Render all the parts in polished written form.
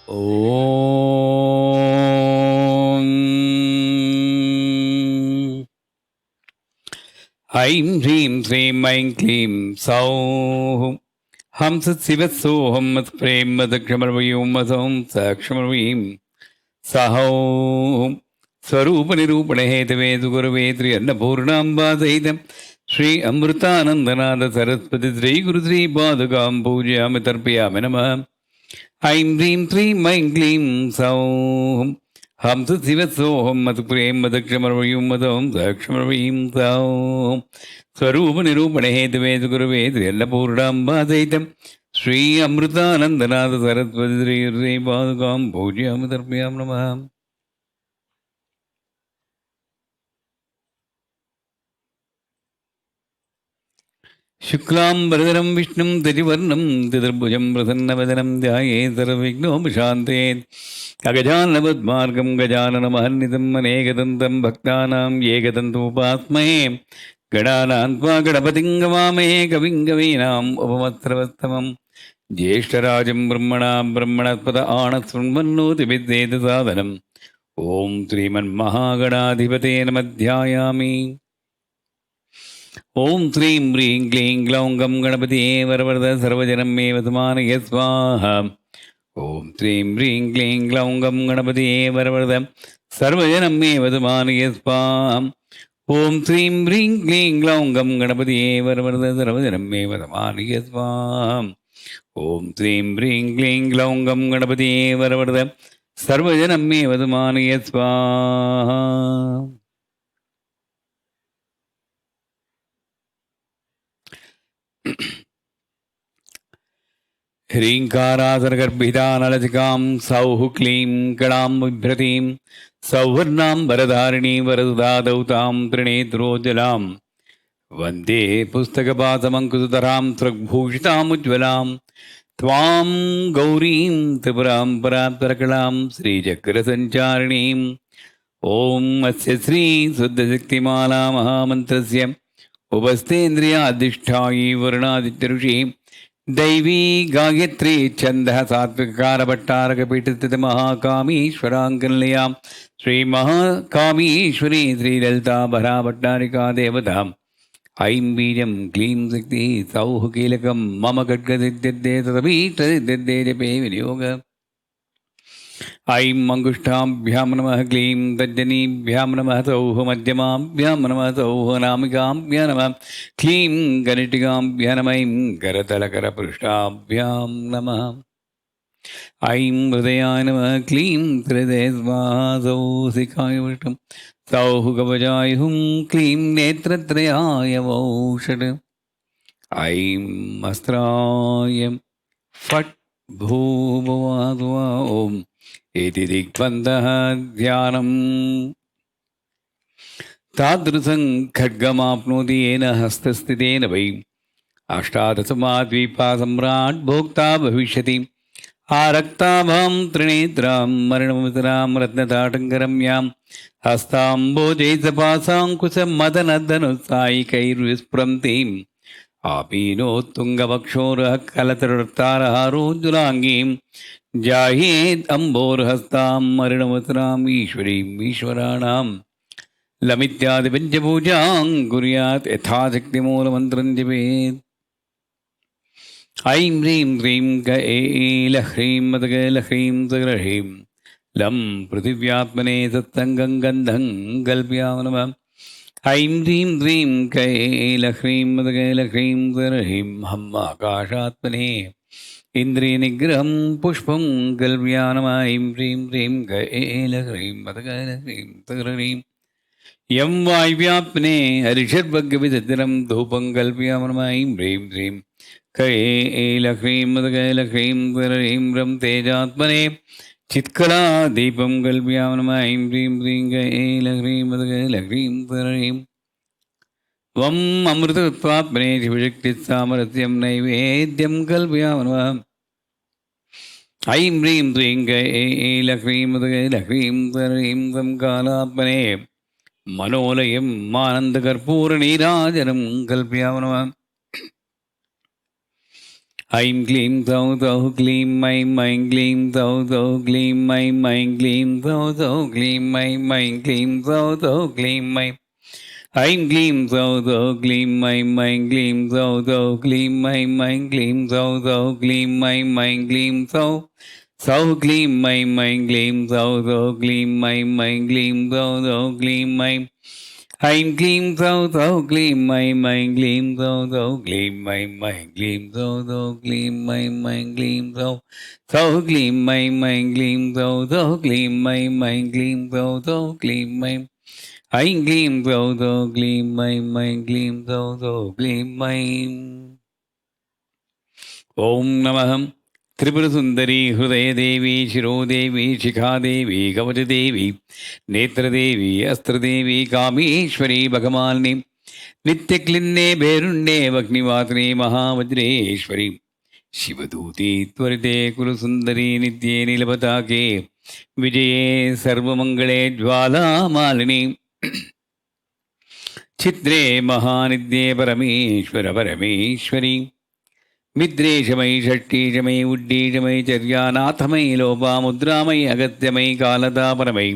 ॐ ऐं ह्रीं श्रीं ऐं क्लीं सौः हंसशिवसोऽहं मत्प्रेम मदक्षमर्वयों मसौं सक्षमर्वीं सहों स्वरूपनिरूपणहेतवे सुगुरवे त्रि अन्नपूर्णाम्बासहितं श्री अमृतानन्दनाथ सरस्वती श्रीगुरुश्रीपादुकां पूजयामि तर्पयामि नमः। ऐं ह्रीं श्रीं ऐं क्लीं सौः हंसशिवसोऽहं मत्प्रेम मदक्षमर्वयों मसौं सक्षमर्वीं सौं स्वरूपनिरूपणहेतवे सुगुरवे त्रि अन्नपूर्णाम्बासहितं श्री अमृतानन्दनाथ सरस्वती श्रीगुरुश्रीपादुकां पूजयामि तर्पयामि नमः। शुक्लाम्बरधरं विष्णुं दधिवर्णं चतुर्भुजं प्रसन्नवदनं ध्यायेत् सर्वविघ्नोपशान्तयेत् अगजाननपद्मार्गं गजाननमहर्निशम् अनेकदन्तं भक्तानां एकदन्तमुपास्महे गणानां त्वा गणपतिं गवामहे कविं कवीनाम् उपमस्त्रवस्तमं ज्येष्ठराजं ब्रह्मणस्पत आणशृण्वन्नोतिभिद्वेदसादनम् ॐ श्रीमन्महागणाधिपते नमः ध्यायामि। ओं श्रीं ह्रीं क्लीं ग्लौं गं गणपतिये वरवरद सर्वजनं मे वसमानय स्वाहा। ओं श्रीं ह्रीं क्लीं ग्लौं गं गणपतिये वरवरद सर्वजनं मे वसमानय स्वाहा। ओं श्रीं ह्रीं क्लीं ग्लौं गं गणपतिये वरवरद सर्वजनं मे वसमानय स्वाहा। ओं श्रीं ह्रीं क्लीं ग्लौं गं गणपतिये वरवरद सर्वजनं मे वसमानय स्वाहा। ह्रीङ्कारासनगर्भितानलसिकां सौः क्लीं कणां बिभ्रतीं सौवर्णां वरधारिणीं वरदुदादौ तां त्रिनेत्रोज्ज्वलां वन्दे पुस्तकपासमङ्कुशधरां स्रग्भूषितामुज्ज्वलां त्वां गौरीं त्रिपुरां परात्परकलां श्रीचक्रसञ्चारिणीम् ॐ अस्य श्रीशुद्धशक्तिमाला महामन्त्रस्य उपस्थेन्द्रियाधिष्ठायी वरुणादित्यऋषि दैवी गायत्री छन्दः सात्विकारभट्टारकपीठस्थितमहाकामीश्वराङ्कन्लयां श्रीमहाकामीश्वरी श्रीललिताभराभट्टारिका देवताम् ऐं बीजं क्लीं शक्तिः सौः कीलकं मम खड्गसिद्धिर्दे तदभीष्टसिद्धिर्दे जपे विनियोग। ऐं अङ्गुष्ठाभ्यां नमः क्लीं तज्जनीभ्यां नमः सौः मध्यमाभ्यां नमः सौः नामिकाभ्यां नमः क्लीं कनिटिकाभ्यां नमः ऐं करतलकरपृष्ठाभ्यां नमः। ऐं हृदयाय नमः क्लीं हृदये स्वाहा सौः शिखाय विष्णुं सौः कवचाय हुं क्लीं नेत्रत्रयाय वौषट्। ऐं अस्त्राय फट् भूभुवः ॐ इति दिग्बन्धः ध्यानम् तादृशं खड्गमाप्नोति येन हस्तस्थितेन वै अष्टादशमाद्वीपा सम्राट् भोक्ता भविष्यति। आरक्ताभां त्रिनेत्रां मरणमुतरां रत्नताटङ्करम्यां हस्ताम्बोजे सपासाङ्कुशमदनदनुसायिकैर्विस्फुरन्तीम् आपीनोत्तुङ्गवक्षोरः कलतरुत्तारहारोज्ज्वलाङ्गीं जायेत् अम्बोर्हस्तां मरणमुतराम् ईश्वरीम् ईश्वराणां लमित्यादिपञ्चपूजां कुर्यात् यथाशक्तिमूलमन्त्रं जपेत्। ऐं ह्रीं ह्रीं गैलह्रीं मदगैलह्रीं सगलह्रीं लं पृथिव्यात्मने सत्सङ्गं गन्धं कल्प्यामि नमः। ऐं ह्रीं ह्रीं कैलह्रीं मदगैलह्रीं सगलह्रीं हम् आकाशात्मने इन्द्रियनिग्रहं पुष्पं कल्प्यामि नमः। ऐं ह्रीं ह्रीं गैलह्रीं मदगैलह्रीं सगलह्रीं यं वायुव्याप्ने हरिषद्भग्गविसर्जनं धूपं कल्प्यामि नमः। ऐं ह्रीं ह्रीं कैलह्रीं मदगैलह्रीं सगलह्रीं रं तेजात्मने चित्कलादीपं कल्प्यामि नमः। ऐं ह्रीं ह्रीं कैलह्रीं मदगैलह्रीं सगलह्रीं वम् अमृतत्वात्मने शिवशक्तिसामरस्यं नैवेद्यं कल्प्यामि नमः। ऐं ह्रीं ह्रीं कैलह्रीं मदगैलह्रीं सगलह्रीं संकालात्मने मनोलयम् आनन्दकर्पूरनीराजनं कल्प्यामि नमः। ऐं क्लीं सौः सौः क्लीं ऐं ऐं क्लीं सौः सौः क्लीं ऐं ऐं क्लीं सौः सौः क्लीं ऐं ऐं क्लीं सौः सौः क्लीं ऐं ऐं क्लीं सौः सौः क्लीं ऐं ऐं क्लीं सौः सौः क्लीं ऐं ऐं क्लीं सौः सौः क्लीं ऐं ऐं क्लीं सौः सौः क्लीं ऐं ऐं क्लीं सौः सौः क्लीं ऐं ऐं क्लीं सौः सौः क्लीं ऐं ऐं क्लीं सौः सौः क्लीं ऐं ऐं क्लीं सौः सौः क्लीं ऐं ऐं क्लीं सौः सौः क्लीं ऐं ऐं क्लीं सौः सौः क्लीं ऐं ऐं क्लीं सौः सौः क्लीं ऐं ऐं क्लीं सौः सौः क्लीं ऐं ऐं क्लीं सौः सौः क्लीं ऐं ऐं क्लीं सौः सौः क्लीं ऐं ॐ नमः त्रिपुरसुन्दरी हृदयदेवी शिरोदेवी शिखादेवी कवचदेवी नेत्रदेवी अस्त्रदेवी कामेश्वरी भगमालिनी नित्यक्लिन्ने भेरुण्डे वग्निवासने महावज्रेश्वरी शिवदूती त्वरिते कुलसुन्दरी नित्ये नीलपताके विजये सर्वमङ्गले ज्वालामालिनी चित्रे महानिध्ये परमेश्वरी मिद्रेशमयि षष्ठीशमयि उड्डीशमयि चर्यानाथमयि लोपामुद्रामयि अगत्यमयि कालतापरमयि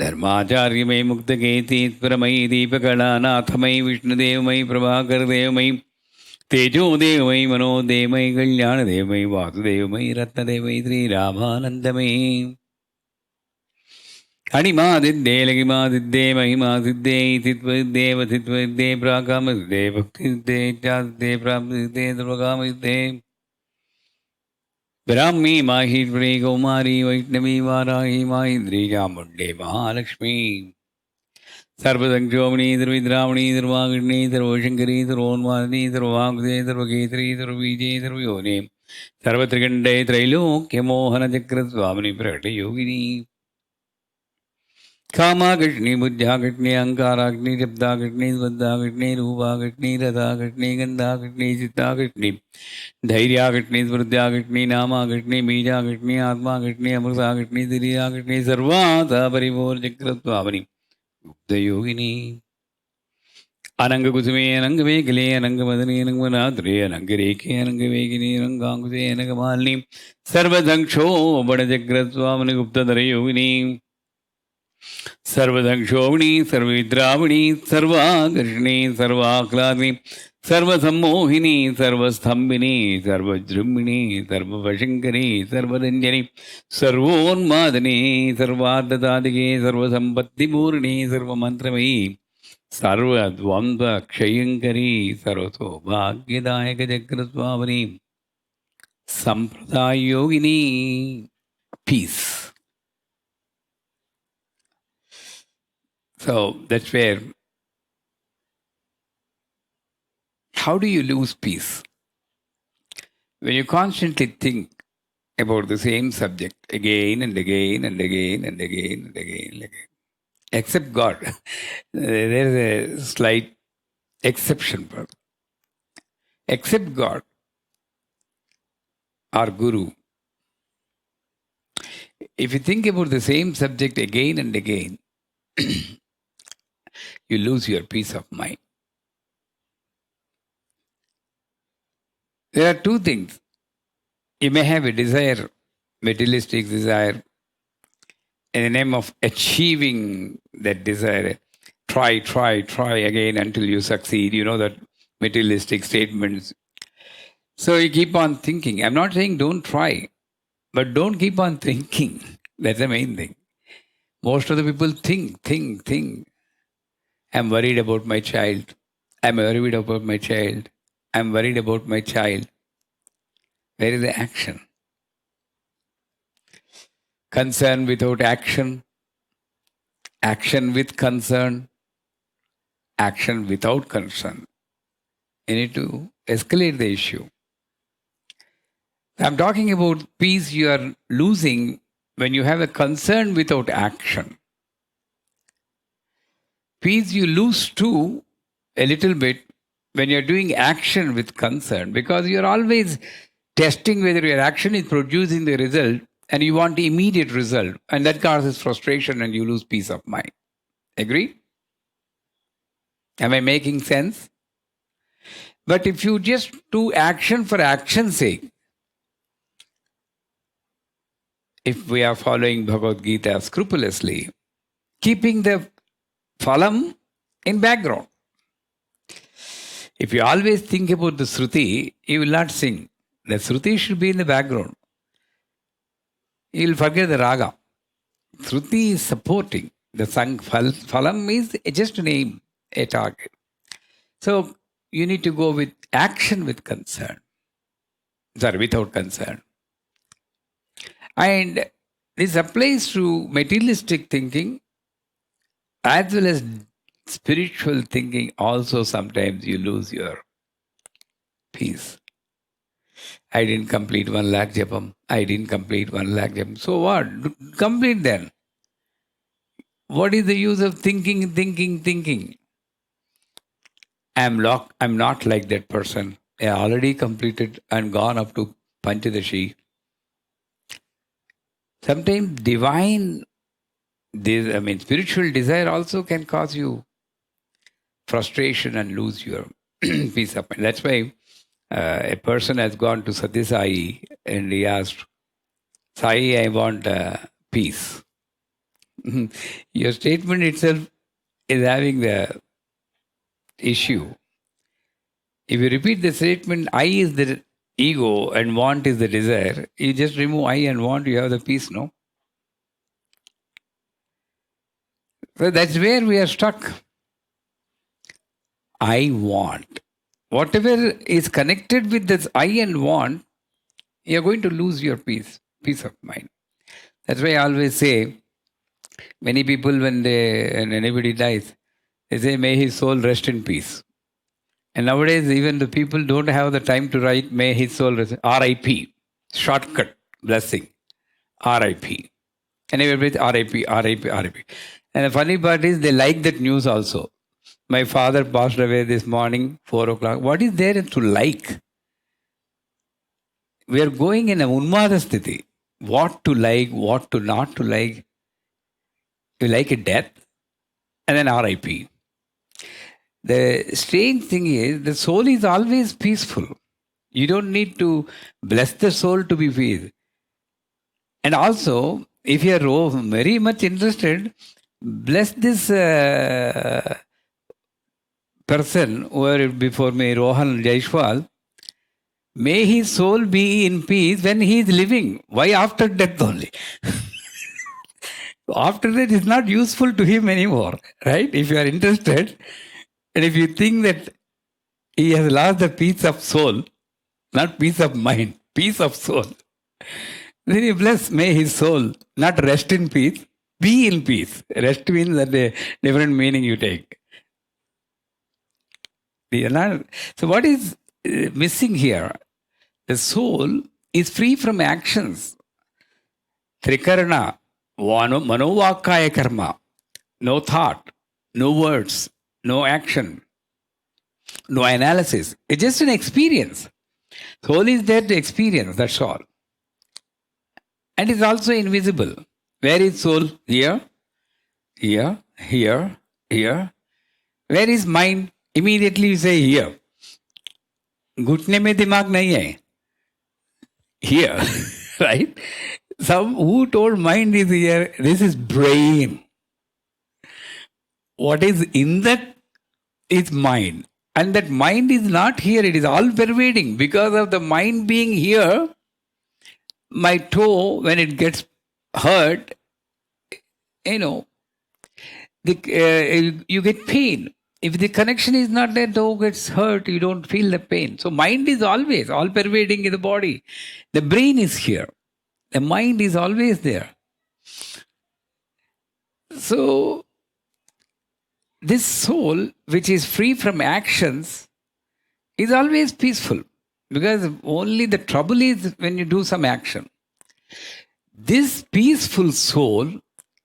धर्माचार्यमयि मुक्तकेतीत्वरमयि दीपकलानाथमयि विष्णुदेवमयि प्रभाकरदेवमयि तेजोदेवमयि मनोदेवमयि कल्याणदेवमयि वासुदेवमयि रत्नदेवमयि श्रीरामानन्दमयि अणिमादिद्दे लगिमादिद्दे महिमादिद्दे इतित्वदिद्दे प्राकामदिद्दे भक्तिदिद्दे इत्यादिद्दे प्राप्तिदिद्दे सर्वकामदिद्दे Brahmi Maheshwari Kaumari Vaishnavi Varahi माहेन्द्री चामुण्डे Mahalakshmi सर्वसंक्षोभणी सर्विद्रावणी सर्वाग्नि सर्वशङ्करी सर्वोन्मादिनी सर्वाङ्कुशे सर्वकेसरी सर्वबीजे सर्वयोने सर्वत्रिकण्डे त्रैलोक्यमोहनचक्रस्वामिनि प्रकटयोगिनी कामाकृष्णी बुद्ध्याकृष्णी अहंकाराग्नि शब्दाकृष्णी स्बद्धाकृष्णी रूपाकृष्णी रथाकृष्णी गन्धाकृष्णी चित्ताकृष्णी धैर्याकृष्णी स्मृत्याकृष्णी नामाकृष्णी बीजाकृष्णी आत्माकृष्णी अमृताकृष्णी तिरीयाकृष्णी सर्वाता परिपूर्णचक्रस्वामिनि गुप्तयोगिनी अनङ्गकुसुमे अनङ्गमेखले अनङ्गमदने अनङ्गमनात्रे अनङ्गरेखे अनङ्गवेगिनी अनङ्गाङ्कुशे अनङ्गमालिनी सर्वसंक्षोभणचक्रस्वामिनि गुप्तधरयोगिनी सर्वदंक्षोभिणी सर्वविद्राविणी सर्वाकर्षिणी सर्वाह्लादिनी सर्वसम्मोहिनी सर्वस्थम्भिनी सर्वजृम्भिणी सर्ववशङ्करी सर्वरञ्जनी सर्वोन्मादिनी सर्वार्धसाधिके सर्वसम्पत्तिपूर्णी सर्वमन्त्रमयी सर्वद्वन्द्वक्षयङ्करी सर्वसौभाग्यदायकचक्रस्वामिनी सम्प्रदाययोगिनी piece. So that's where, how do you lose peace? When you constantly think about the same subject again and again and again and again and again and again. Except God. There is a slight exception, brother. Except God, our Guru. If you think about the same subject again and again, you lose your peace of mind. There are two things. You may have a desire, materialistic desire, in the name of achieving that desire. Try again until you succeed. You know that materialistic statements. So you keep on thinking. I'm not saying don't try, but don't keep on thinking. That's the main thing. Most of the people think. I'm worried about my child. I'm worried about my child. I'm worried about my child. Where is the action? Concern without action. Action with concern. Action without concern. You need to escalate the issue. I'm talking about peace you are losing when you have a concern without action. Peace you lose too a little bit when you're doing action with concern, because you're always testing whether your action is producing the result and you want the immediate result, and that causes frustration and you lose peace of mind. Agree? Am I making sense? But if you just do action for action's sake, if we are following Bhagavad Gita scrupulously, keeping the phalam in background. If you always think about the Shruti, you will not sing. The Shruti should be in the background. You will forget the raga. Shruti is supporting. The sang phalam is just a name, a target. So you need to go with action with concern. Sorry, without concern. And this applies to materialistic thinking as well as spiritual thinking. Also, sometimes you lose your peace. I didn't complete 1 lakh japam. I didn't complete 1 lakh japam. So what? Complete then. What is the use of thinking? I'm not like that person. I already completed and gone up to Panchadashi. Sometimes spiritual desire also can cause you frustration and lose your peace of mind. That's why a person has gone to Sathya Sai and he asked, Sai, I want peace. Your statement itself is having the issue. If you repeat the statement, I is the ego and want is the desire, you just remove I and want, you have the peace, no? So that's where we are stuck. I want. Whatever is connected with this I and want, you're going to lose your peace of mind. That's why I always say, many people when anybody dies, they say, may his soul rest in peace. And nowadays, even the people don't have the time to write, may his soul rest, RIP, shortcut blessing, RIP. And everybody RIP. And the funny part is, they like that news also. My father passed away this morning, 4 o'clock. What is there to like? We are going in a unmada sthiti. What to like, what to not to like. You like a death, and then RIP. The strange thing is, the soul is always peaceful. You don't need to bless the soul to be peaceful. And also, if you are very much interested, bless this person who are before me, Rohan Jaishwal. May his soul be in peace when he is living. Why after death only? After that, it's not useful to him anymore, right? If you are interested, and if you think that he has lost the peace of soul, not peace of mind, peace of soul, then you bless, may his soul not rest in peace, be in peace. Rest means that a different meaning you take. So what is missing here? The soul is free from actions. Trikarana, manovakaya karma, no thought, no words, no action, no analysis. It's just an experience. Soul is there to experience, that's all. And it's also invisible. Where is soul? Here, here, here, here. Where is mind? Immediately you say here. घुटने में दिमाग नहीं है. Here, right? Who told mind is here? This is brain. What is in that is mind. And that mind is not here. It is all pervading. Because of the mind being here, my toe, when it gets hurt, you get pain. If the connection is not there, toe gets hurt, you don't feel the pain. So mind is always all pervading in the body. The brain is here. The mind is always there. So this soul, which is free from actions, is always peaceful. Because only the trouble is when you do some action. This peaceful soul,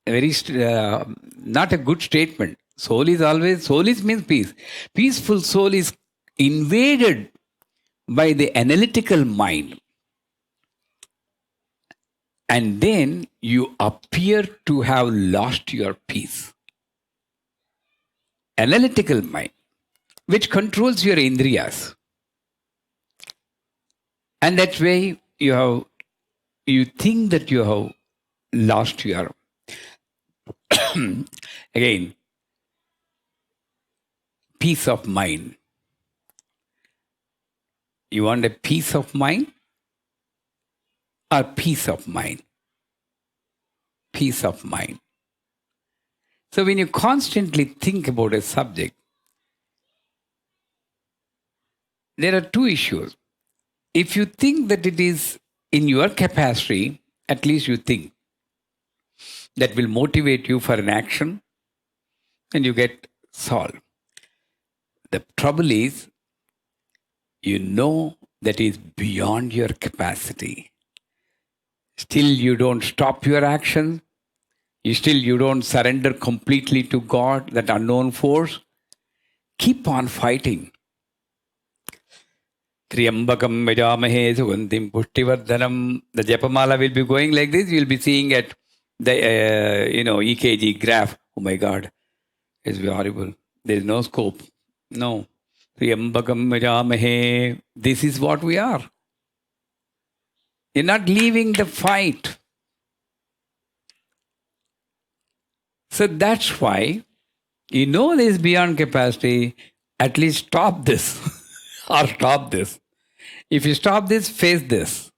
not a good statement. Soul means peace. Peaceful soul is invaded by the analytical mind. And then you appear to have lost your peace. Analytical mind, which controls your indriyas. And that way you think that you have lost your again peace of mind. You want a peace of mind or peace of mind? Peace of mind. So when you constantly think about a subject, there are two issues. If you think that it is in your capacity, at least you think that will motivate you for an action and you get solved. The trouble is, you know that is beyond your capacity. Still, you don't stop your action. You don't surrender completely to God, that unknown force. Keep on fighting. Triambakam Vajamahe Sugantim Pushtivardhanam. The Japamala will be going like this. You'll be seeing at the EKG graph. Oh my God, it's horrible. There is no scope. No. Triambakam Vajamahe. This is what we are. You're not leaving the fight. So that's why you know this beyond capacity. At least stop this or stop this. If you stop this, face this.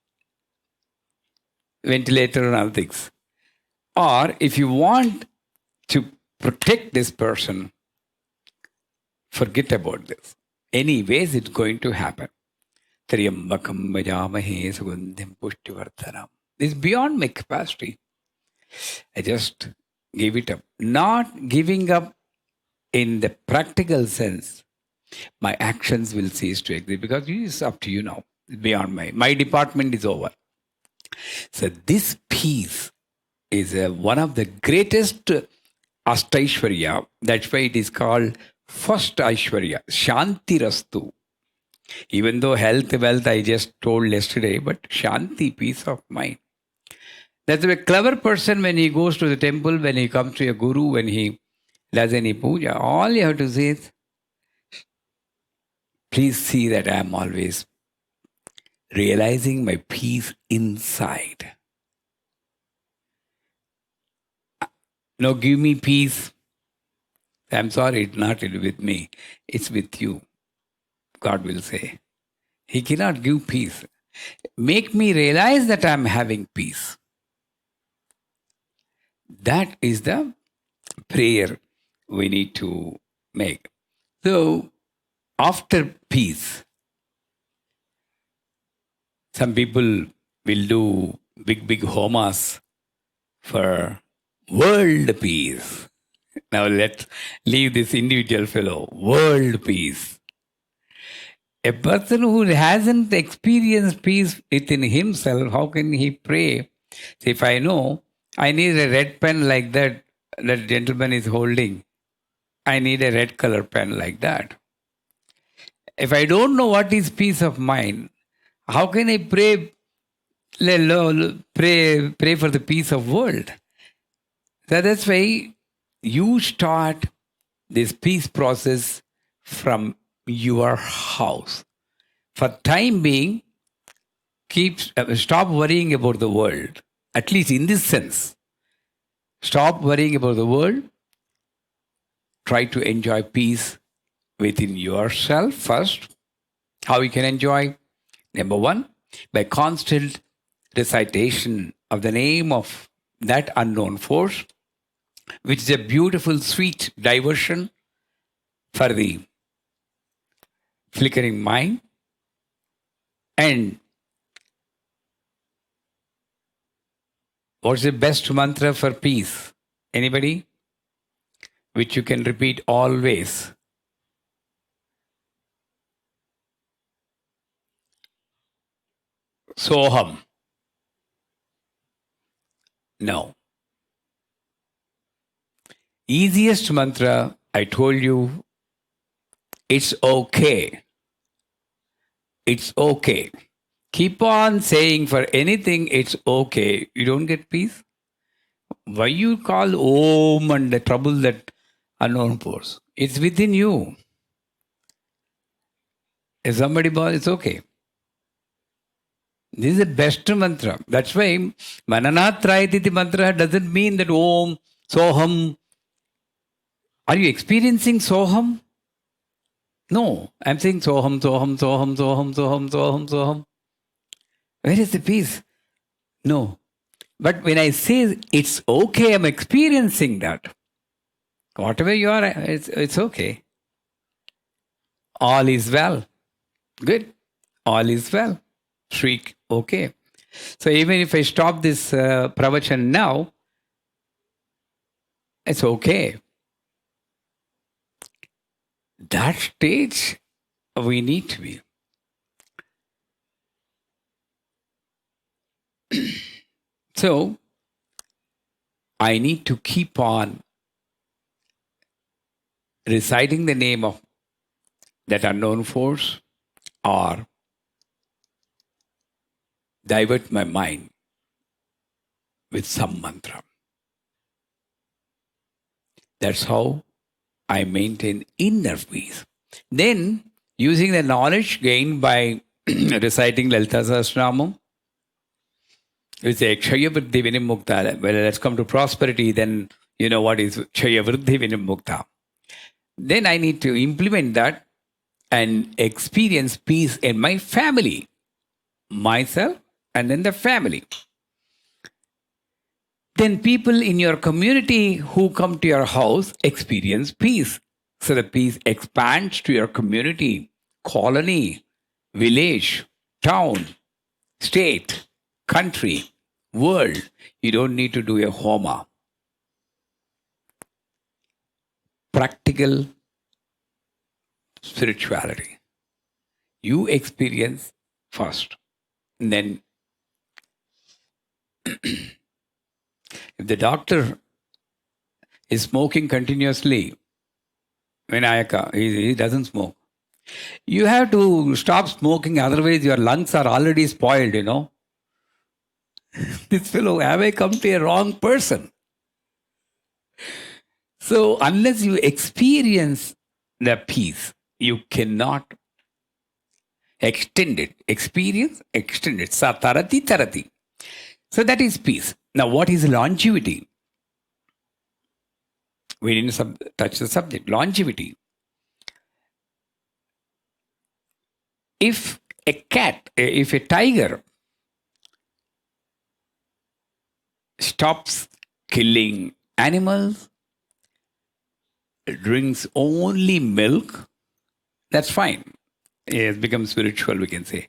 Ventilator and other things. Or if you want to protect this person, forget about this. Anyways, it's going to happen. Triambakam Vajamahe Sugandhim Pushtivardhanam. It's beyond my capacity. I just gave it up. Not giving up in the practical sense. My actions will cease to exist because it's up to you now. Beyond my department is over. So this peace is one of the greatest Ashtaishwarya. That's why it is called first Aishwarya, Shanti Rastu. Even though health, wealth, I just told yesterday, but Shanti, peace of mind. That's a clever person when he goes to the temple, when he comes to a guru, when he does any puja. All you have to say is, please see that I am always realizing my peace inside. No, give me peace. I'm sorry, it's not with me. It's with you. God will say. He cannot give peace. Make me realize that I'm having peace. That is the prayer we need to make. So, after peace, some people will do big homas for world peace. Now let's leave this individual fellow. World peace. A person who hasn't experienced peace within himself, how can he pray? See, if I know I need a red pen like that gentleman is holding, I need a red color pen like that. If I don't know what is peace of mind, how can I pray for the peace of world? So that's why you start this peace process from your house. For time being, stop worrying about the world. At least in this sense, stop worrying about the world. Try to enjoy peace within yourself first. How you can enjoy? Number one, by constant recitation of the name of that unknown force, which is a beautiful, sweet diversion for the flickering mind. And what's the best mantra for peace? Anybody? Which you can repeat always. Soham. No. Easiest mantra, I told you, it's okay. It's okay. Keep on saying for anything, it's okay. You don't get peace? Why you call Om and the trouble that unknown force? It's within you. If somebody bothers, it's okay. This is the best mantra. That's why Mananatrayatiti mantra doesn't mean that Om, Soham. Are you experiencing Soham? No. I'm saying Soham, Soham, Soham, Soham, Soham, Soham, Soham. Where is the peace? No. But when I say it's okay, I'm experiencing that. Whatever you are, it's okay. All is well. Good. All is well. Shriek. Okay. So even if I stop this pravachan now, it's okay. That stage we need to be. So I need to keep on reciting the name of that unknown force or divert my mind with some mantra. That's how I maintain inner peace. Then, using the knowledge gained by reciting Lalita Sahasranamam, we say Kshaya Vriddhi Vinimukta. Well, let's come to prosperity, then you know what is Kshaya Vriddhi Vinimukta. Then I need to implement that and experience peace in my family, myself, and then the family. Then people in your community who come to your house experience peace. So the peace expands to your community, colony, village, town, state, country, world. You don't need to do a homa. Practical spirituality. You experience first. And then if the doctor is smoking continuously, Vinayaka, he doesn't smoke. You have to stop smoking, otherwise your lungs are already spoiled, you know. This fellow, have I come to a wrong person? So unless you experience the peace, you cannot extend it. Experience, extend it. Satarati tarati. So that is peace. Now what is longevity? We didn't touch the subject. Longevity. If a tiger stops killing animals, drinks only milk, that's fine. It has become spiritual, we can say.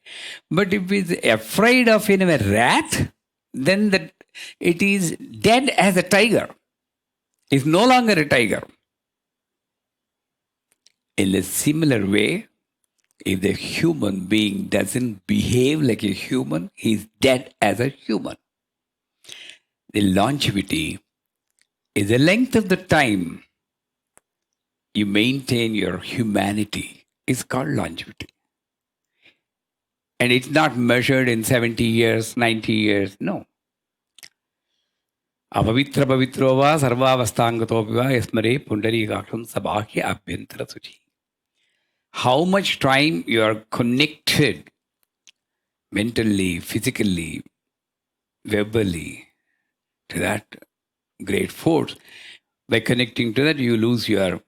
But if it's afraid of a rat, then it is dead as a tiger. It's no longer a tiger. In a similar way, if the human being doesn't behave like a human, he's dead as a human. The longevity is the length of the time you maintain your humanity. It's called longevity. And it's not measured in 70 years, 90 years. No. Apavitra pavitrova sarvavastangatopiva esmare pundarikakam sabhakya abhyantara suchi. How much time you are connected mentally, physically, verbally to that great force. By connecting to that, you lose your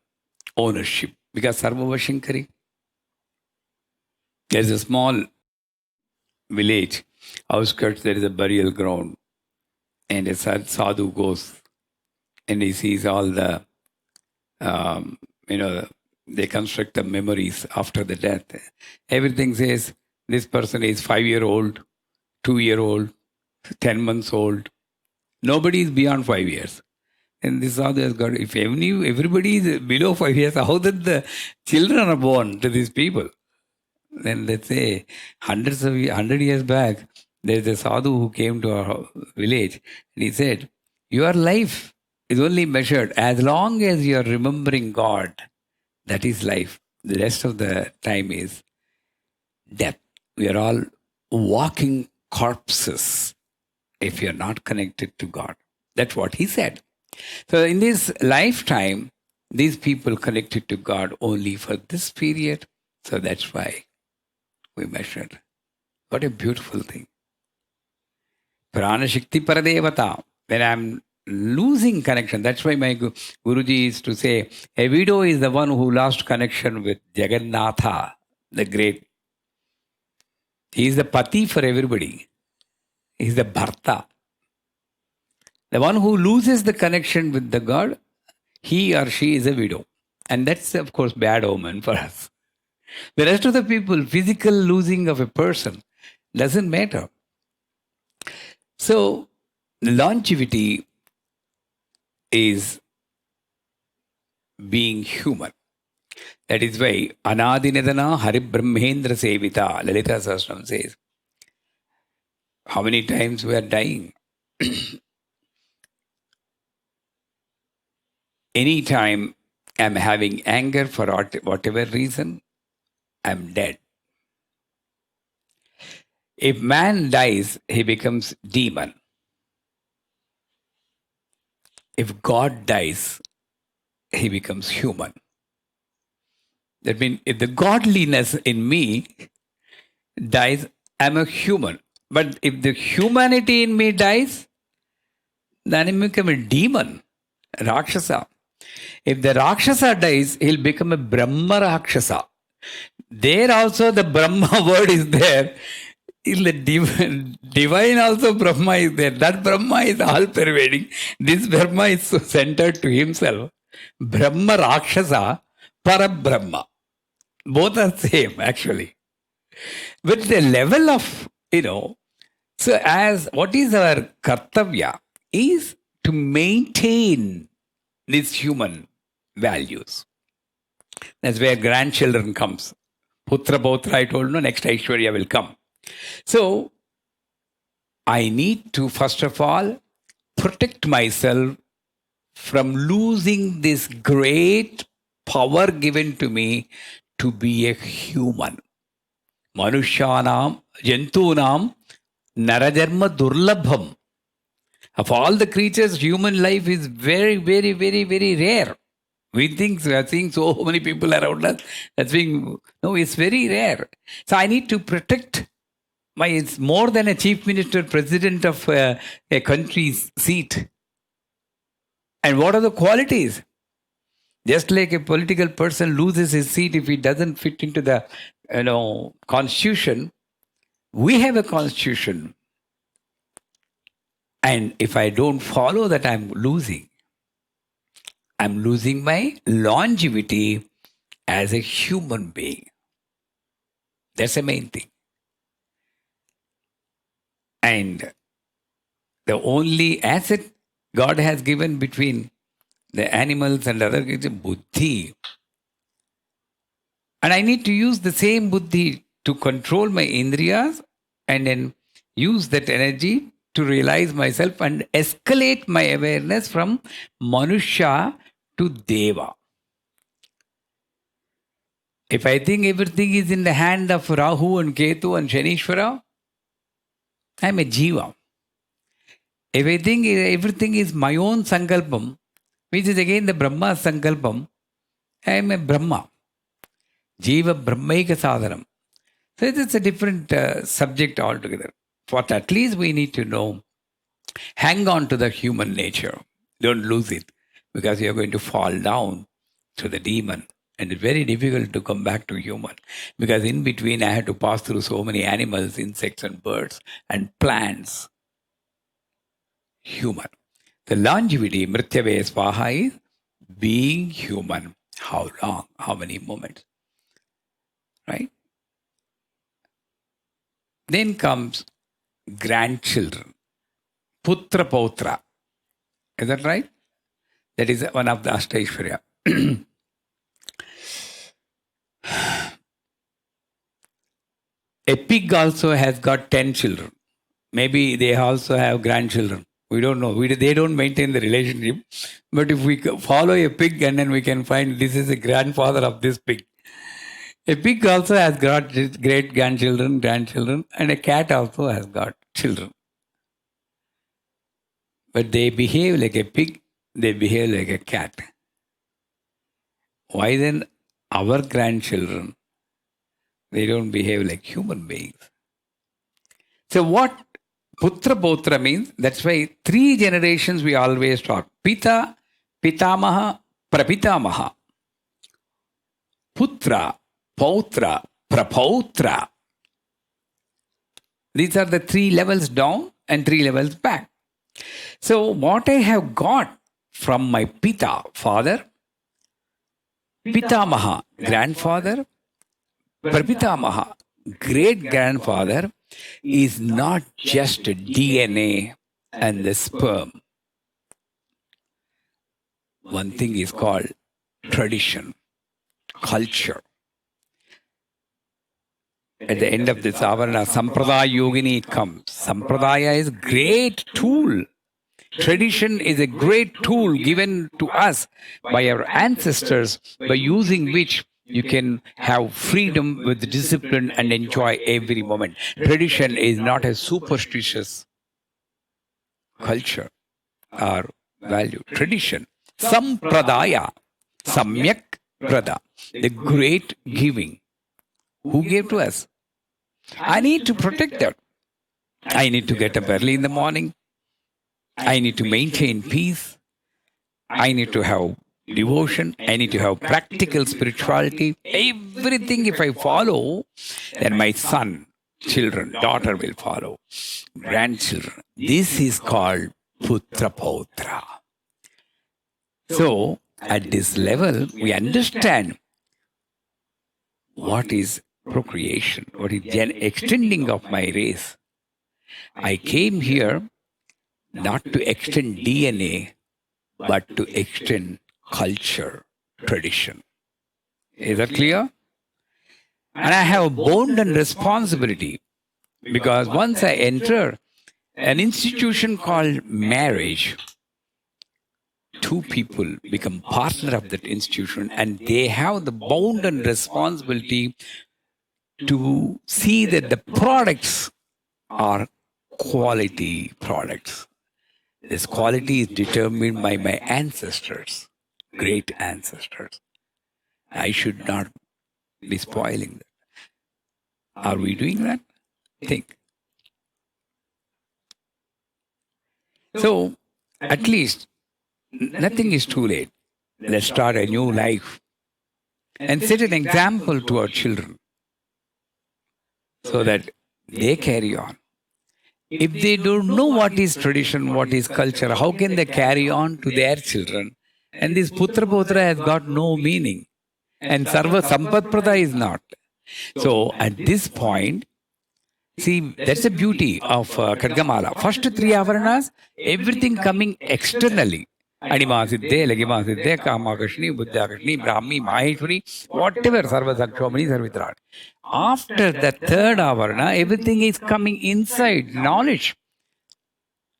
ownership. Because Sarvavashankari, there's a small village, outskirts, there is a burial ground. And a sadhu goes and he sees all the, they construct the memories after the death. Everything says this person is 5-year-old, 2-year-old, 10 months old. Nobody is beyond 5 years. And this sadhu has got, if everybody is below 5 years, how that the children are born to these people? Then let's say 100 years back, there's a sadhu who came to our village and he said, your life is only measured as long as you are remembering God. That is life. The rest of the time is death. We are all walking corpses if you are not connected to God. That's what he said. So in this lifetime, these people connected to God only for this period. So that's why we measured. What a beautiful thing. Pranashakti Paradevata. When I'm losing connection, that's why my Guruji is to say, a widow is the one who lost connection with Jagannatha, the great. He is the pati for everybody. He is the bharta. The one who loses the connection with the God, he or she is a widow. And that's, of course, bad omen for us. The rest of the people, physical losing of a person doesn't matter. So, longevity is being human. That is why Anadinadana Haribrahmendra Sevita, Lalita Sahasranam says, how many times we are dying? Anytime I'm having anger for whatever reason, I'm dead. If man dies, he becomes demon. If God dies, he becomes human. That means if the godliness in me dies, I'm a human. But if the humanity in me dies, then I become a demon, Rakshasa. If the Rakshasa dies, he'll become a Brahma Rakshasa. There also the Brahma word is there. In the divine also Brahma is there. That Brahma is all pervading. This Brahma is so centered to himself. Brahma Rakshasa, Parabrahma. Both are same actually. But the level of, so as what is our kartavya is to maintain these human values. That's where grandchildren comes. Putra Pautra, I told you, next Aishwarya will come. So, I need to, first of all, protect myself from losing this great power given to me to be a human. Manushyanam, Jantunam, Narajarma Durlabham. Of all the creatures, human life is very, very, very, very rare. We are seeing so many people around us. No, it's very rare. So I need to protect it's more than a chief minister, president of a country's seat. And what are the qualities? Just like a political person loses his seat if he doesn't fit into the constitution, we have a constitution. And if I don't follow that, I'm losing my longevity as a human being. That's the main thing. And the only asset God has given between the animals and other is buddhi. And I need to use the same buddhi to control my indriyas and then use that energy to realize myself and escalate my awareness from Manushya to Deva. If I think everything is in the hand of Rahu and Ketu and Shanishwara, I'm a Jiva. If I think everything is my own Sankalpam, which is again the Brahma Sankalpam, I am a Brahma. Jiva Brahmaika Sadhanam. So it's a different subject altogether. What at least we need to know, hang on to the human nature. Don't lose it because you're going to fall down to the demon. And it's very difficult to come back to human because in between I had to pass through so many animals, insects and birds and plants. Human. The longevity, Mrityave Swaha, is being human. How long? How many moments? Right? Then comes grandchildren. Putra Pautra. Is that right? That is one of the Ashtaishwarya. A pig also has got 10 children. Maybe they also have grandchildren. We don't know. They don't maintain the relationship. But if we follow a pig and then we can find this is the grandfather of this pig. A pig also has got great grandchildren, and a cat also has got children. But they behave like a pig, they behave like a cat. Why then our grandchildren, they don't behave like human beings? So what Putra Potra means, that's why 3 generations we always talk. Pita, Pitamaha, Prapitamaha. Putra, Pautra, Prapautra. These are the 3 levels down and 3 levels back. So what I have got from my Pita, father, Pitamaha, grandfather, Prapitamaha, great-grandfather, is not just DNA and the sperm. One thing is called tradition, culture. At the end of this avarana, Sampradaya Yogini comes. Sampradaya is a great tool. Tradition is a great tool given to us by our ancestors, by using which you can have freedom with discipline and enjoy every moment. Tradition is not a superstitious culture or value. Tradition. Sampradaya. Samyak Prada. The great giving. Who gave to us? I need to protect that. I need to get up early in the morning. I need to maintain peace. I need to have devotion. I need to have practical spirituality. Everything, if I follow, then my son, children, daughter will follow. Grandchildren. This is called Putra Pautra. So, at this level, we understand what is procreation, what is extending of my race. I came here not to extend DNA, but to extend culture, tradition. Is that clear? And I have a bounden responsibility, because once I enter an institution called marriage, 2 people become partner of that institution, and they have the bounden responsibility to see that the products are quality products. This quality is determined by my ancestors, great ancestors. I should not be spoiling that. Are we doing that? Think. So, at least, nothing is too late. Let's start a new life and set an example to our children so that they carry on. If they don't know what is tradition, what is culture, how can they carry on to their children? And this Putra Potra has got no meaning. And Sarva Sampat Prada is not. So at this point, see, that's the beauty of Khadgamala. First 3 avaranas, everything coming externally. Anima Siddhe, Lagima Siddhe, Kama Kashni, Buddha Kashni, Brahmi, Maheshwari, whatever, Sarva Sakshomani, Sarvitrat. After the 3rd avarana, everything is coming inside, knowledge.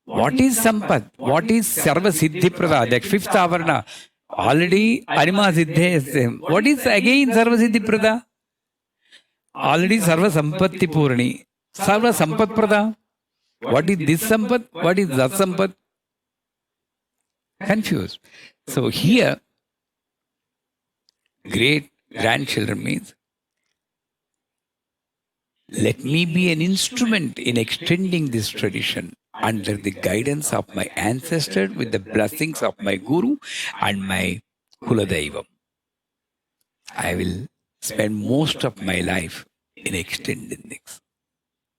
What is Sampat? What is Sarva Siddhi Prada? That 5th avarana, already Anima Siddhe is. What is again Sarva Siddhi Prada? Already Sarva Sampatti Purani. Sarva Sampat Prada. What is this Sampat? What is that Sampat? Confused. So here, great grandchildren means, let me be an instrument in extending this tradition under the guidance of my ancestors, with the blessings of my Guru and my Kuladaivam. I will spend most of my life in extending this.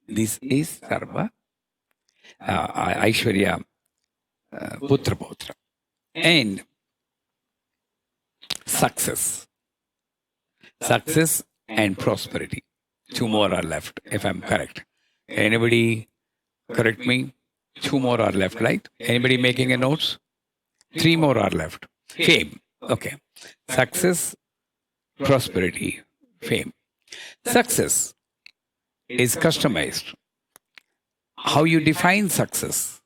This is Sarva Aishwarya Putra Potra. And success. Success and prosperity. 2 more are left, if I'm correct. Anybody correct me? 2 more are left, right? Anybody making a notes? 3 more are left. Fame. Okay. Success, prosperity, fame. Success is customized. How you define success?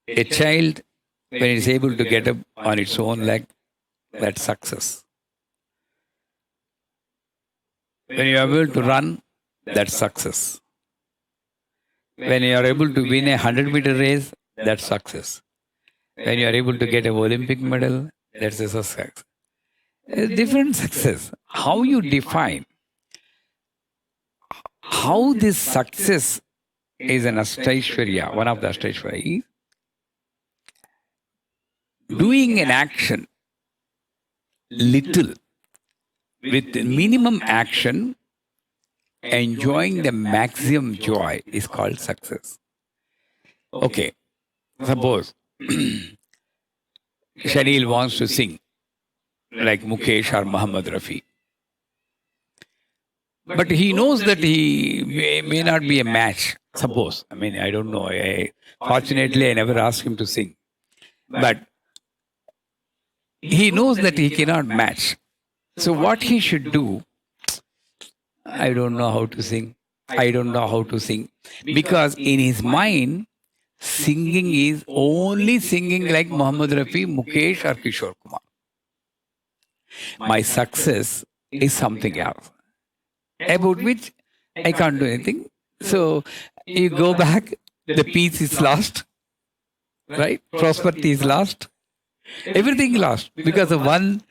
A child, when it is able to get up on its own leg, that's success. When you are able to run, that's success. When you are able to win a 100-meter race, that's success. When you are able to get an Olympic medal, that's a success. A different success. How you define, how this success is an Ashtaishwarya, one of the Ashtaishwarya, doing an action little with minimum action, enjoying the maximum joy is called success. Okay, suppose Shanil wants to sing like Mukesh or Muhammad Rafi. But he knows that he may not be a match. Suppose. I mean, I don't know. Fortunately, I never asked him to sing. But he knows that he cannot match. So what he should do, I don't know how to sing. I don't know how to sing. Because in his mind, singing is only singing like Muhammad Rafi, Mukesh or Kishore Kumar. My success is something else, about which I can't do anything. So you go back, the peace is lost, right? Prosperity is lost. Everything lost because of one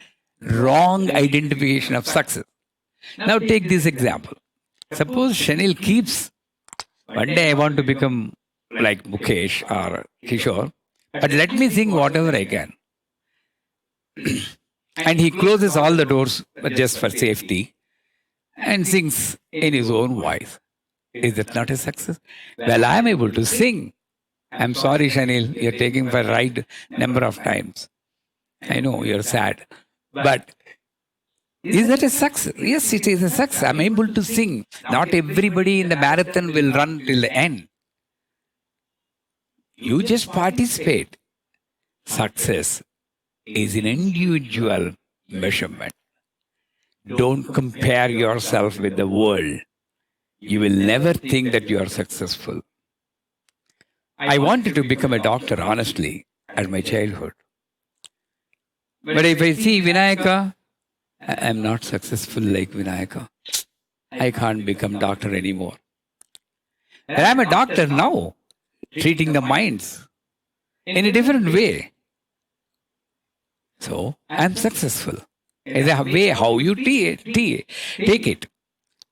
wrong identification of success. Now take this example. Suppose Shanil keeps, one day I want to become like Mukesh or Kishore, but let me sing whatever I can. And he closes all the doors just for safety and sings in his own voice. Is that not a success? Well, I am able to sing. I'm sorry, Shanil, you're taking for ride number of times. I know you're sad. But is that a success? Yes, it is a success. I'm able to sing. Not everybody in the marathon will run till the end. You just participate. Success is an individual measurement. Don't compare yourself with the world. You will never think that you are successful. I wanted to become a doctor, honestly, at my childhood. But if I see Vinayaka, I'm not successful like Vinayaka. I can't become doctor anymore. And I'm a doctor now, treating the minds in a different way. So I'm successful. It's a way how you take it.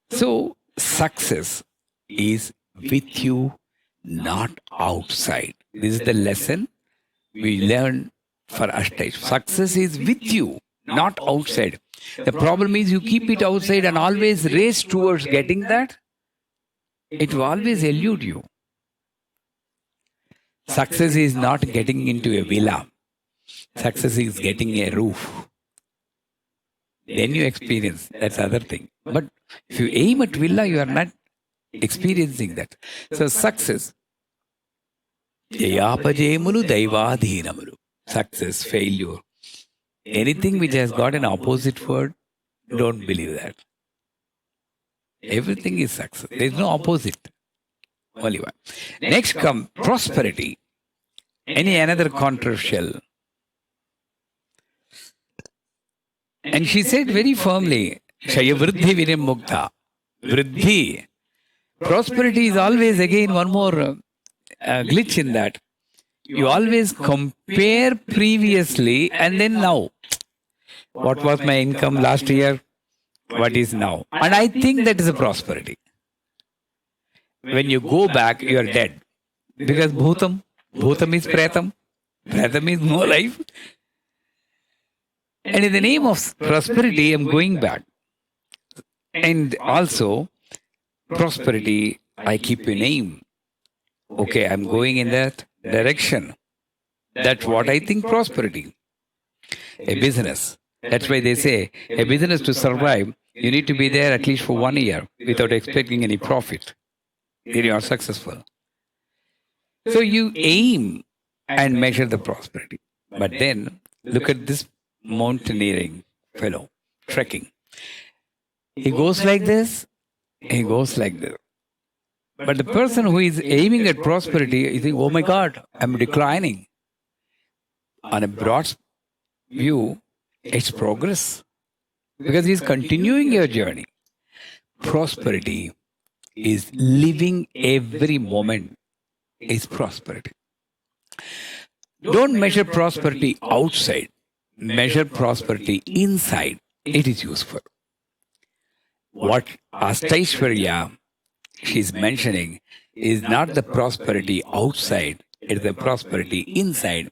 So success is with you, not outside. This is the lesson we learn for Ashtaish. Success is with you, not outside. The problem is you keep it outside and always race towards getting that. It will always elude you. Success is not getting into a villa. Success is getting a roof. Then you experience. That's the other thing. But if you aim at villa, you are not experiencing that. So success. Jayapajemulu daivadhinamulu. Success, failure. Anything which has got an opposite word, don't believe that. Everything is success. There is no opposite. Only one. Next come prosperity. Any another controversial. And she said very firmly, Shaya Vriddhi Vinim Mukta. Vriddhi. Prosperity is always again one more glitch in that. You always compare previously and then now. What was my income last year? What is now? And I think that is a prosperity. When you go back, you are dead. Because Bhutam is Pretam. Pretam is no life. And in the name of prosperity, I'm going back. And also, prosperity, I keep a name. Okay, I'm going in that direction. That's what I think prosperity. A business. That's why they say, a business to survive, you need to be there at least for 1 year without expecting any profit. Then you are successful. So you aim and measure the prosperity. But then, look at this mountaineering fellow, trekking. He goes like this, he goes like this. But the person who is aiming at prosperity, you think, oh my God, I'm declining. On a broad view, it's progress. Because he's continuing your journey. Prosperity is living every moment is prosperity. Don't measure prosperity outside. Measure prosperity inside. It is useful. What Ashtaishwarya she's mentioning is not the prosperity outside, it's the prosperity inside.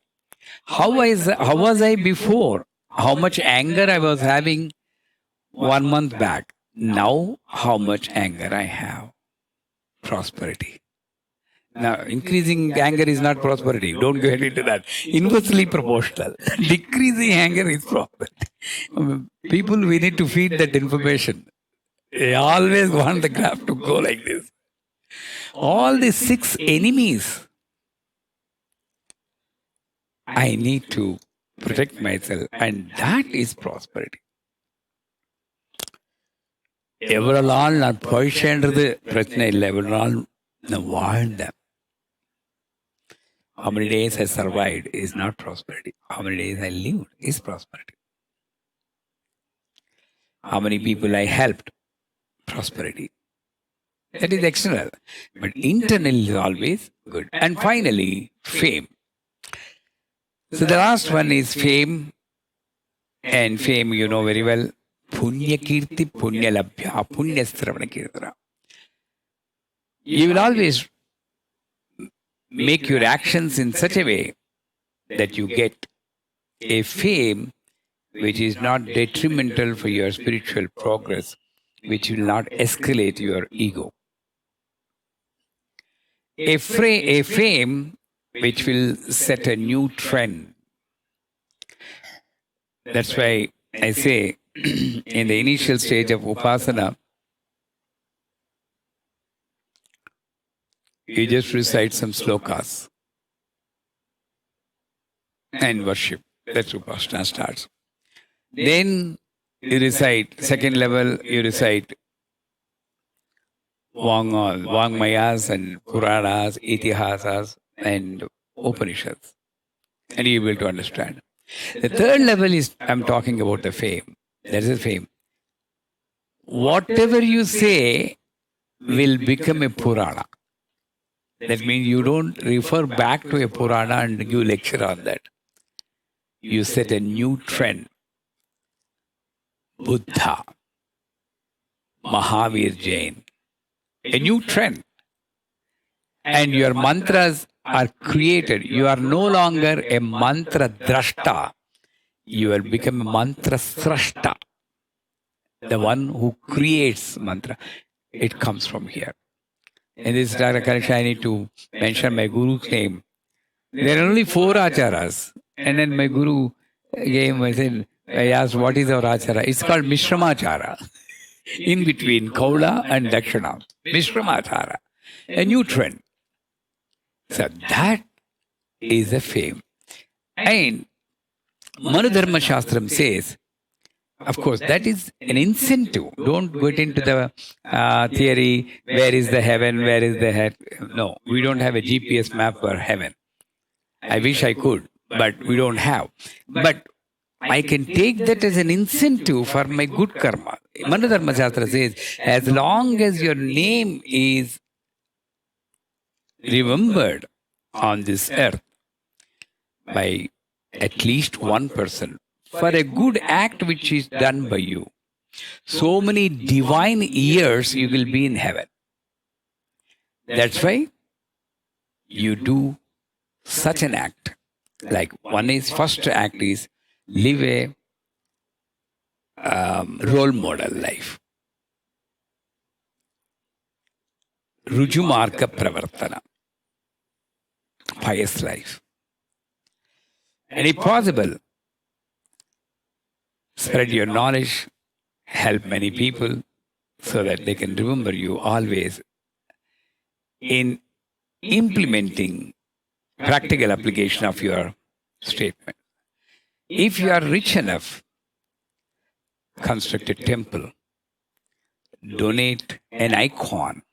How was I before? How much anger I was having 1 month back. Now, how much anger I have? Prosperity. Now, increasing anger is not prosperity. Don't get into that. Inversely proportional. Decreasing anger is prosperity. People, we need to feed that information. They always want the graph to go like this. All the 6 enemies, I need to protect myself, and that is prosperity. எவ்வளவு நாள் நான் பழிச்சேன்றது பிரச்சனை இல்லை, எவ்வளவு நாள் நான் வாழ்ந்தேன். How many days I survived is not prosperity. How many days I lived is prosperity. How many people I helped, prosperity. That is external. But internal is always good. And finally, fame. So the last one is fame. And fame, you know very well. Punya kirti, punya labhya, punya stravana kirtana. You will always make your actions in such a way that you get a fame which is not detrimental for your spiritual progress, which will not escalate your ego. A fame which will set a new trend. That's why I say in the initial stage of Upasana, you just recite some slokas and worship. That's Upasana starts. Then you recite, second level, you recite Vangmayas and Puranas, Itihasas and Upanishads. And you will be able to understand. The third level is, I'm talking about the fame. That is fame. Whatever you say will become a Purana. That means you don't refer back to a Purana and give lecture on that. You set a new trend. Buddha, Mahavir Jain, a new trend. And your mantras are created. You are no longer a mantra drashta. You will become a mantra srashta. The one who creates mantra. It comes from here. In this connection, I need to mention my guru's name. There are only 4 acharas. And then my guru gave, I asked, what is our achara? It's called Mishramachara. In between Kaula and Dakshina. Mishramachara. A new trend. So that is a fame. And Manudharma Shastram says, of course, that is an incentive. Don't get into the theory, where is the heaven, where is the hell. No, we don't have a GPS map for heaven. I wish I could, but we don't have. But I can take that as an incentive for my good karma. Manudharma Shastra says, as long as your name is remembered on this earth by at least one person for a good act which is done by you, so many divine years you will be in heaven. That's why you do such an act. Like first act is live a role model life. Rujumarka Pravartana. Pious life. And if possible, spread your knowledge, help many people so that they can remember you always in implementing practical application of your statement. If you are rich enough, construct a temple, donate an icon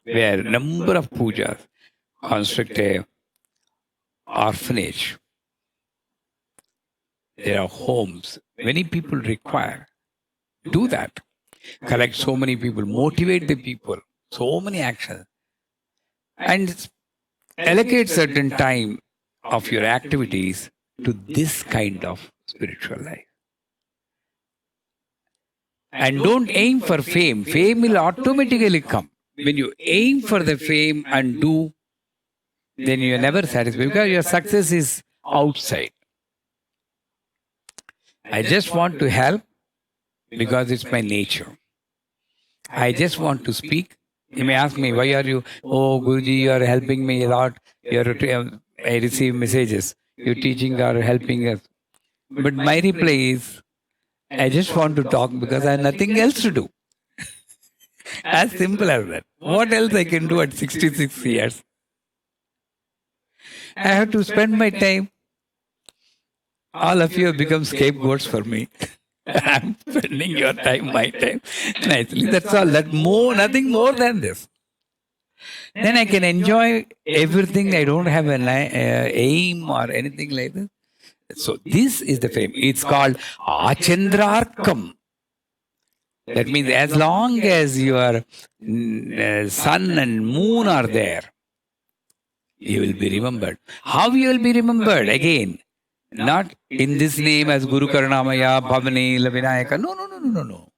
where number of pujas, construct a orphanage. There are homes. Many people require. Do that. Collect so many people. Motivate the people. So many actions. And allocate certain time of your activities to this kind of spiritual life. And don't aim for fame. Fame will automatically come when you aim for the fame and do, then you are never satisfied because your success is outside. I just want to help because it's my nature. I just want to speak. You may ask me, why are you, oh Guruji, you are helping me a lot. I receive messages. Your teaching are helping us. But my reply is, I just want to talk because I have nothing else to do. As simple as that. What else I can do at 66 years? I have to spend my time. All of you have become scapegoats for me. I'm spending your time, my time, nicely. That's all. Nothing more than this. Then I can enjoy everything. I don't have an aim or anything like that. So this is the fame. It's called Achandrarkam. That means as long as your sun and moon are there, you will be remembered. How you will be remembered? Again, not in this name as Guru Karunamaya, Bhavani, Vinayaka. No.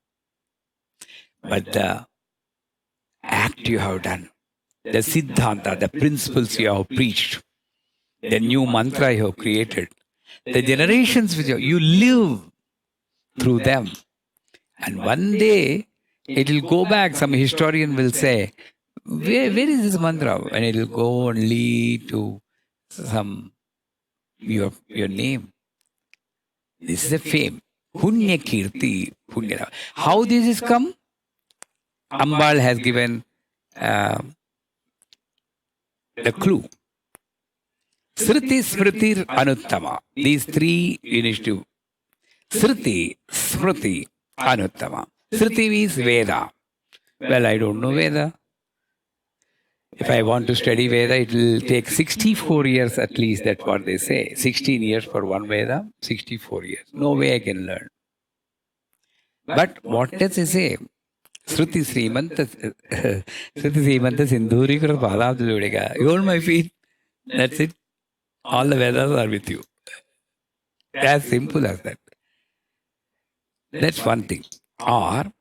But the act you have done, the Siddhanta, the principles you have preached, the new mantra you have created, the generations which you live through them. And one day, it will go back. Some historian will say, where is this mantra? And it will go and lead to your name. This is a fame. Punya Kirti. Punya. How this is come? Ambal has given the clue. Sriti, Smriti, Anuttama. These three initiatives. Sriti, Smriti, Anuttama. Sriti means Veda. Well, I don't know Veda. If I want to study Veda, it will take 64 years at least. That's what they say. 16 years for one Veda, 64 years. No way I can learn. But what does it say? Sruti Srimanta Sindhuri Padabduludega. You hold my feet. That's it. All the Vedas are with you. As simple as that. That's one thing. Or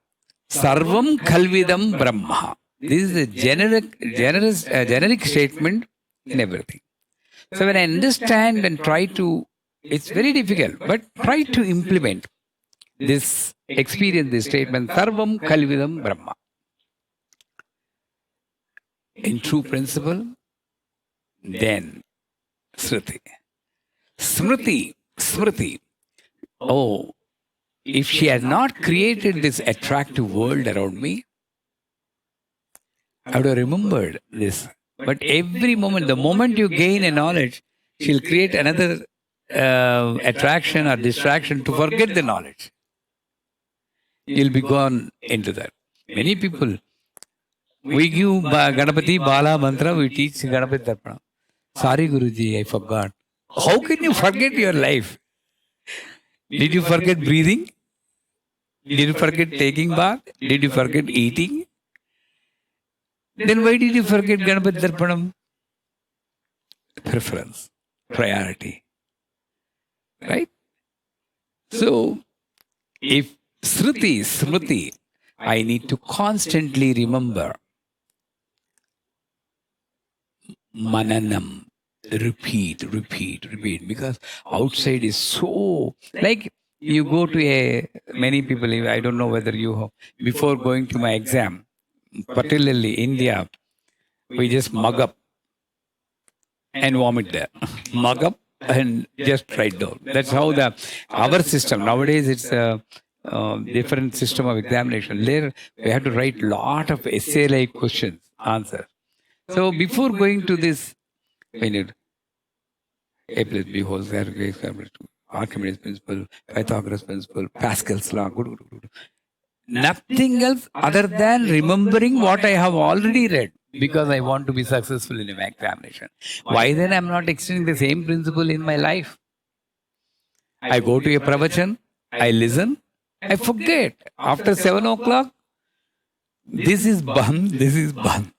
Sarvam Khalvidam Brahma. This is a generic statement in everything. So when I understand and try to, it's very difficult, but try to implement this experience, this statement, Sarvam Khalvidam Brahma. In true principle, then Sruti. Smriti. Oh, if she has not created this attractive world around me, I would have remembered this. But every moment, the moment you gain a knowledge, she'll create another attraction or distraction to forget the knowledge. You'll be gone into that. Many people, we give Ganapati Bala mantra, we teach Ganapati Tarpana. Sorry Guruji, I forgot. How can you forget your life? Did you forget breathing? Did you forget taking bath? Did you forget eating? Then why did you forget Ganapati Darpanam? Preference, priority. Right? So, if Sruti, Smriti, I need to constantly remember. Mananam, repeat. Because outside is so, like you go to many people, I don't know whether you, before going to my exam, particularly India, we just mug up and vomit there. Mug up and just write down. That's how our system, nowadays it's a different system of examination. There we have to write lot of essay-like questions, answers. So before going to this, we need A plus B whole square, Archimedes principle, Pythagoras principle, Pascal's law, nothing else other than remembering what I have already read because I want to be successful in my examination. Why then I'm not extending the same principle in my life? I go to a pravachan, I listen, I forget. After 7 o'clock, this is ban.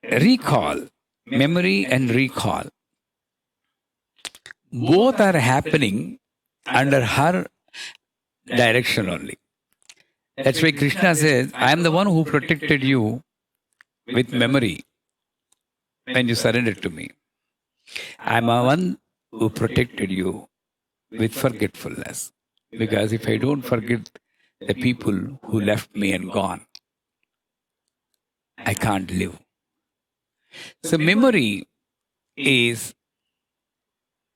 Recall, memory and recall. Both are happening under her direction only. That's why Krishna says, I am the one who protected you with memory when you surrendered to me. I am the one who protected you with forgetfulness. Because if I don't forget the people who left me and gone, I can't live. So memory is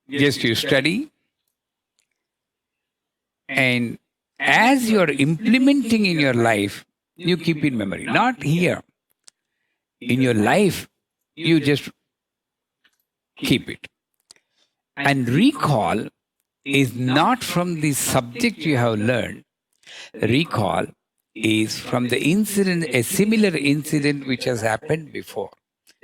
just you study, and as you are implementing in your life, you keep in memory. Not here. In your life, you just keep it. And recall is not from the subject you have learned. Recall is from the incident, a similar incident which has happened before.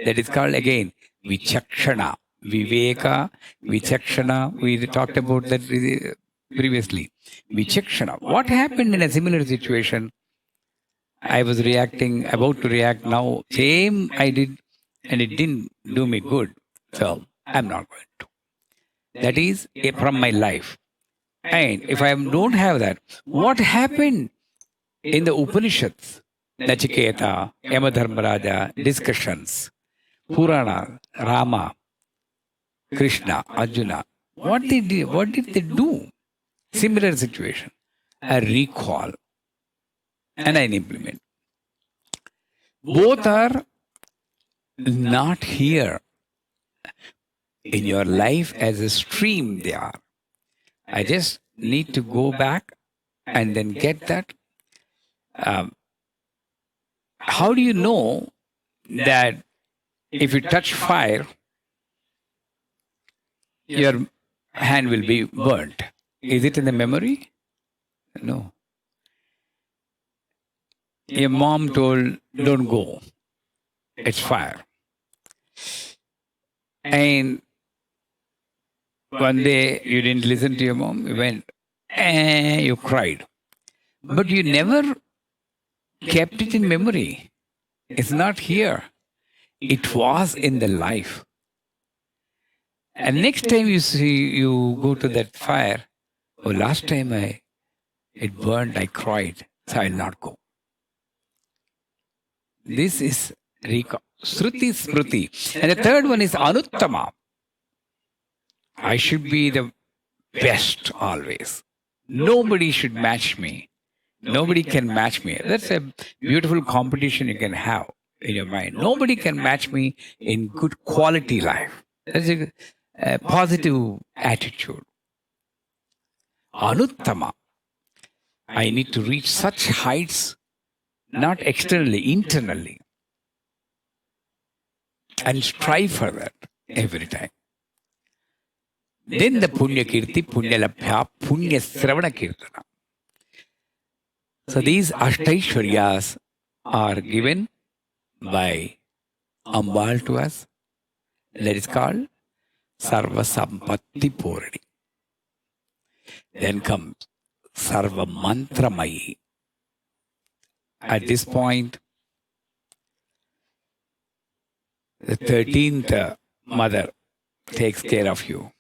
That is called again Vichakshana. Viveka, Vichakshana. We talked about that previously. Vichakshana. What happened in a similar situation? I was reacting, about to react now. Same I did, and it didn't do me good. So I'm not going to. That is from my life. And if I don't have that, what happened in the Upanishads? Nachiketa, Yamadharmaraja, discussions, Purana, Rama, Krishna, Arjuna. What did they do? Similar situation. I recall and I implement. Both are not here in your life as a stream. They are. I just need to go back and then get that. How do you know that if you touch fire, your hand will be burnt? Is it in the memory? No. Your mom told, don't go. It's fire. And one day you didn't listen to your mom, you went, you cried. But you never kept it in memory. It's not here. It was in the life. And next time you go to that fire, oh, last time it burned, I cried, so I'll not go. This is recall. Shruti Smriti. And the third one is Anuttama. I should be the best always. Nobody should match me. Nobody can match me. That's a beautiful competition you can have in your mind. Nobody can match me in good quality life. That's a positive attitude. Anuttama. I need to reach such heights, not externally, internally. And strive for that every time. Then the Punya Kirti, Punya Labhya, Punya Sravana Kirtana. So these Ashtaishwaryas are given by Ambal to us. That is called Sarva Sampatti Purani. Then comes Sarva Mantramayi. At this point, the 13th mother takes care of you.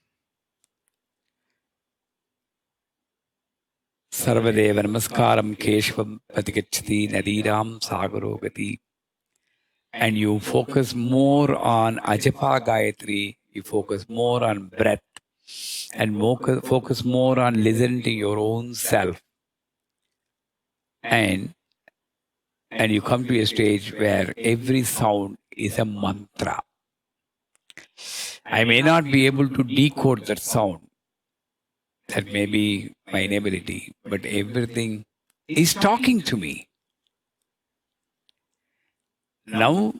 Sarvadeva Namaskaram Keshvam Patigachati Nadiram Sagarogati. And you focus more on Ajapa Gayatri, you focus more on breath, and focus more on listening to your own self. And you come to a stage where every sound is a mantra. I may not be able to decode that sound. That may be my inability, but everything is talking to me. Now,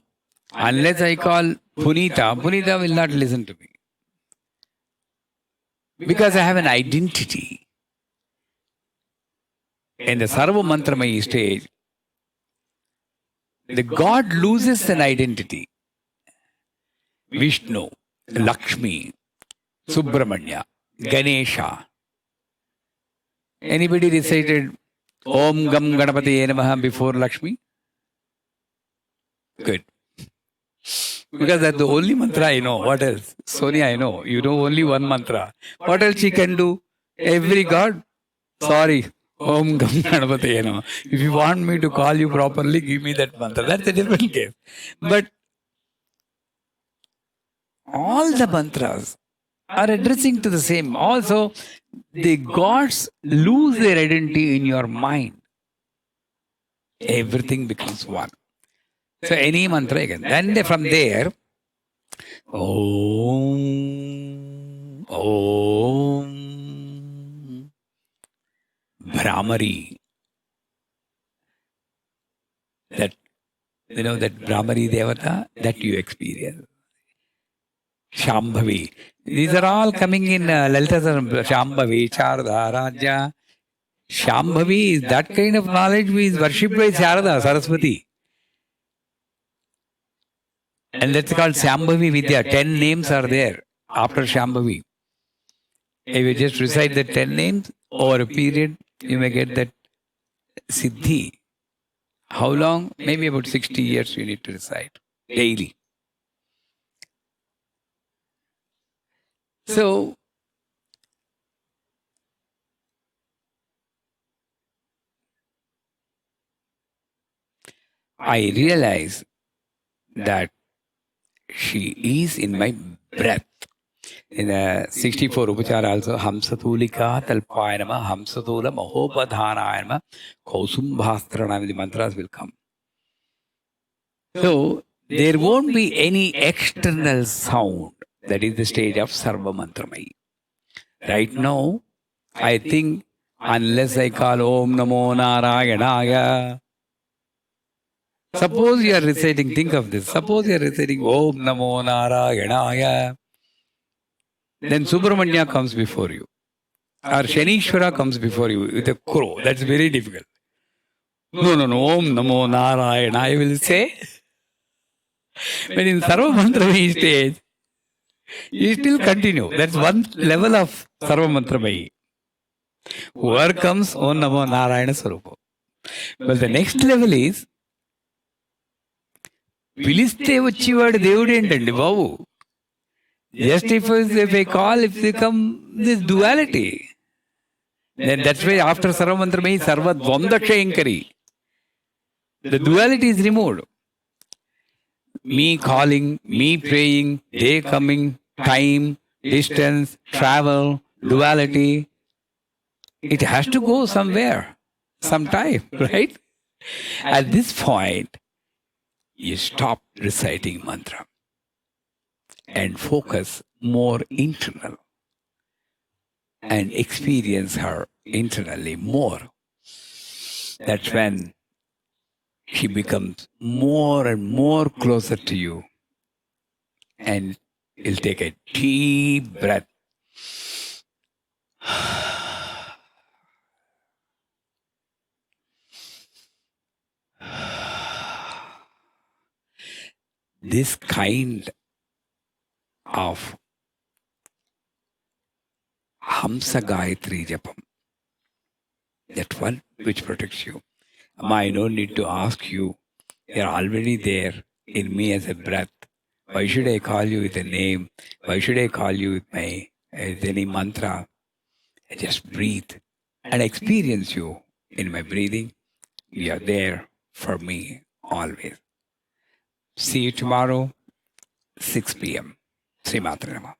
unless I call Punita, Punita will not listen to me. Because I have an identity. In the Sarva Mantramayi stage, the God loses an identity. Vishnu, Lakshmi, Subramanya, Ganesha. Anybody recited Om Gam Ganapati Namaha before Lakshmi? Good. Because that's the only mantra I know. What else? Sonia, I know. You know only one mantra. What else she can do? Every God? Sorry. Om Gam Ganapataye Namah. If you want me to call you properly, give me that mantra. That's a different case. But all the mantras are addressing to the same. Also, the gods lose their identity in your mind. Everything becomes one. So any mantra again. Then from there, Om, Om, Brahmari. That, that Brahmari Devata, that you experience. Shambhavi. These are all coming in Lalita Shambhavi, Sharda, Raja. Shambhavi is that kind of knowledge which is worshipped by Sharda, Saraswati. And that's called Shambhavi Vidya. 10 names are there after Shambhavi. If you just recite the 10 names over a period, you may get that Siddhi. How long? Maybe about 60 years you need to recite daily. So, I realize that she is in my breath. In the 64 Upachara also, Hamsatulika Talpayanama, Hamsatula Mahopadhanayama, Kausumbhastranam, the mantras will come. So, there won't be any external sound. That is the stage of Sarva Mantramai. Right now, I think, unless I call Om Namo Narayanaya, suppose you are reciting, think of this, suppose you are reciting Om Namo Narayanaya, then Subramanya comes before you, or Shanishwara comes before you with a crow. That's very difficult. No, Om Namo Narayanaya, I will say. But in Sarva Mantramai stage, you still continue. That's one level of Sarva Mantramai. Whoever comes, Om Namo Narayana Sarupa. But the next level is, పిలిస్తే వచ్చేవాడు దేవుడు ఏంటండి బాబు? Just if I call, if they come, this duality. Then that's why after Sarva Mantramai, Sarva Dvanda Kshayankari. The duality is removed. Me calling, me praying, they coming, time, distance, travel, duality. It has to go somewhere, sometime, right? At this point, you stop reciting mantra and focus more internal and experience her internally more. That's when she becomes more and more closer to you, and you'll take a deep breath. This kind of Hamsa Gayatri Japam, that one which protects you. Amma, I don't need to ask you. You're already there in me as a breath. Why should I call you with a name? Why should I call you with any mantra? I just breathe and experience you in my breathing. You are there for me always. See you tomorrow, 6 p.m. Sri Matra Namah.